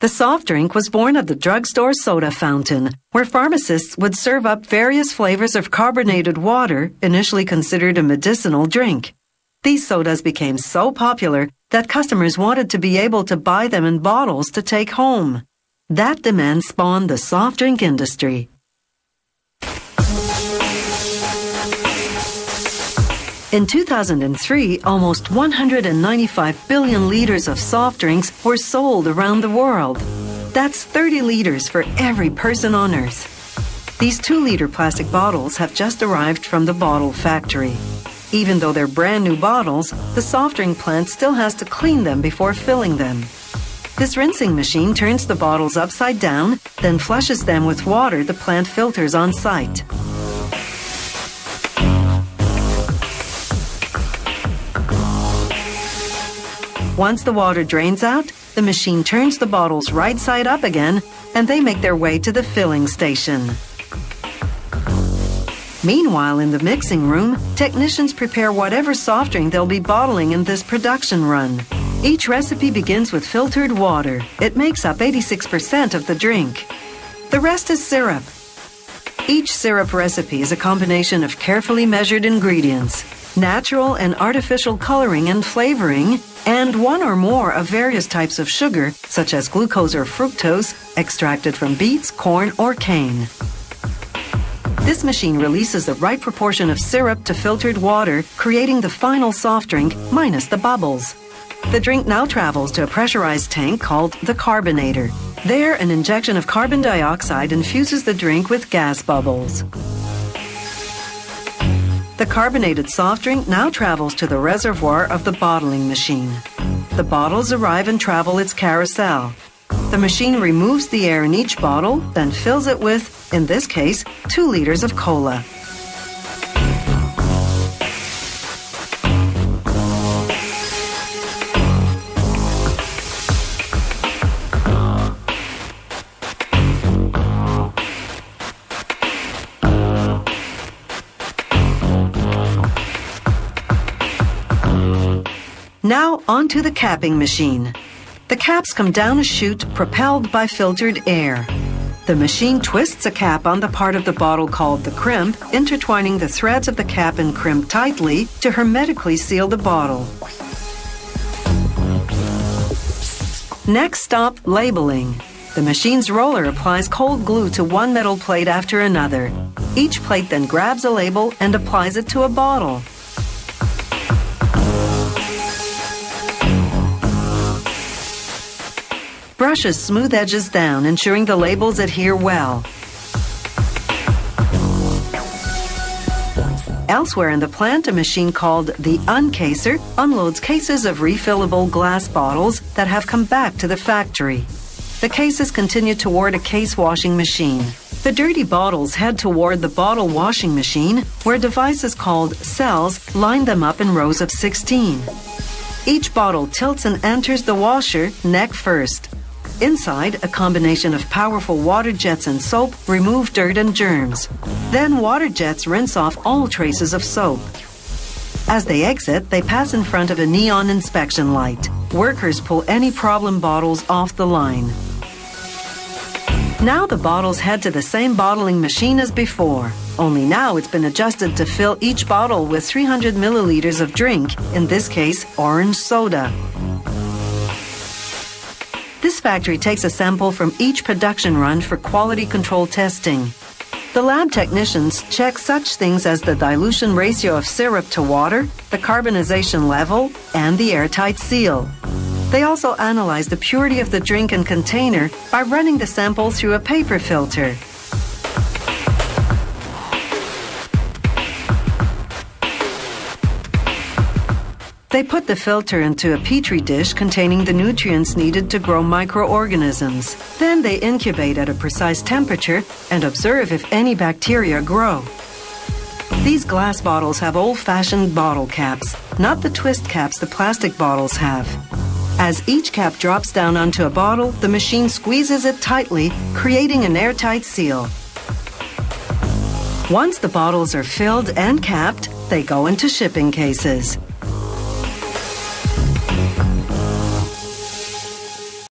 The soft drink was born at the drugstore soda fountain, where pharmacists would serve up various flavors of carbonated water, initially considered a medicinal drink. These sodas became so popular that customers wanted to be able to buy them in bottles to take home. That demand spawned the soft drink industry. In 2003, almost 195 billion liters of soft drinks were sold around the world. That's 30 liters for every person on Earth. These 2-liter plastic bottles have just arrived from the bottle factory. Even though they're brand new bottles, the soft drink plant still has to clean them before filling them. This rinsing machine turns the bottles upside down, then flushes them with water the plant filters on site. Once the water drains out, the machine turns the bottles right side up again, and they make their way to the filling station. Meanwhile, in the mixing room, technicians prepare whatever soft drink they'll be bottling in this production run. Each recipe begins with filtered water. It makes up 86% of the drink. The rest is syrup. Each syrup recipe is a combination of carefully measured ingredients, natural and artificial coloring and flavoring, and one or more of various types of sugar, such as glucose or fructose, extracted from beets, corn, or cane. This machine releases the right proportion of syrup to filtered water, creating the final soft drink minus the bubbles. The drink now travels to a pressurized tank called the carbonator. There, an injection of carbon dioxide infuses the drink with gas bubbles. The carbonated soft drink now travels to the reservoir of the bottling machine. The bottles arrive and travel its carousel. The machine removes the air in each bottle, then fills it with, in this case, 2 liters of cola. Now onto the capping machine. The caps come down a chute propelled by filtered air. The machine twists a cap on the part of the bottle called the crimp, intertwining the threads of the cap and crimp tightly to hermetically seal the bottle. Next stop, labeling. The machine's roller applies cold glue to one metal plate after another. Each plate then grabs a label and applies it to a bottle. Brushes smooth edges down, ensuring the labels adhere well. Elsewhere in the plant, a machine called the uncaser unloads cases of refillable glass bottles that have come back to the factory. The cases continue toward a case washing machine. The dirty bottles head toward the bottle washing machine, where devices called cells line them up in rows of 16. Each bottle tilts and enters the washer neck first. Inside, a combination of powerful water jets and soap remove dirt and germs. Then water jets rinse off all traces of soap. As they exit, they pass in front of a neon inspection light. Workers pull any problem bottles off the line. Now the bottles head to the same bottling machine as before, only now it's been adjusted to fill each bottle with 300 milliliters of drink, in this case, orange soda. This factory takes a sample from each production run for quality control testing. The lab technicians check such things as the dilution ratio of syrup to water, the carbonization level, and the airtight seal. They also analyze the purity of the drink and container by running the sample through a paper filter. They put the filter into a petri dish containing the nutrients needed to grow microorganisms. Then they incubate at a precise temperature and observe if any bacteria grow. These glass bottles have old-fashioned bottle caps, not the twist caps the plastic bottles have. As each cap drops down onto a bottle, the machine squeezes it tightly, creating an airtight seal. Once the bottles are filled and capped, they go into shipping cases.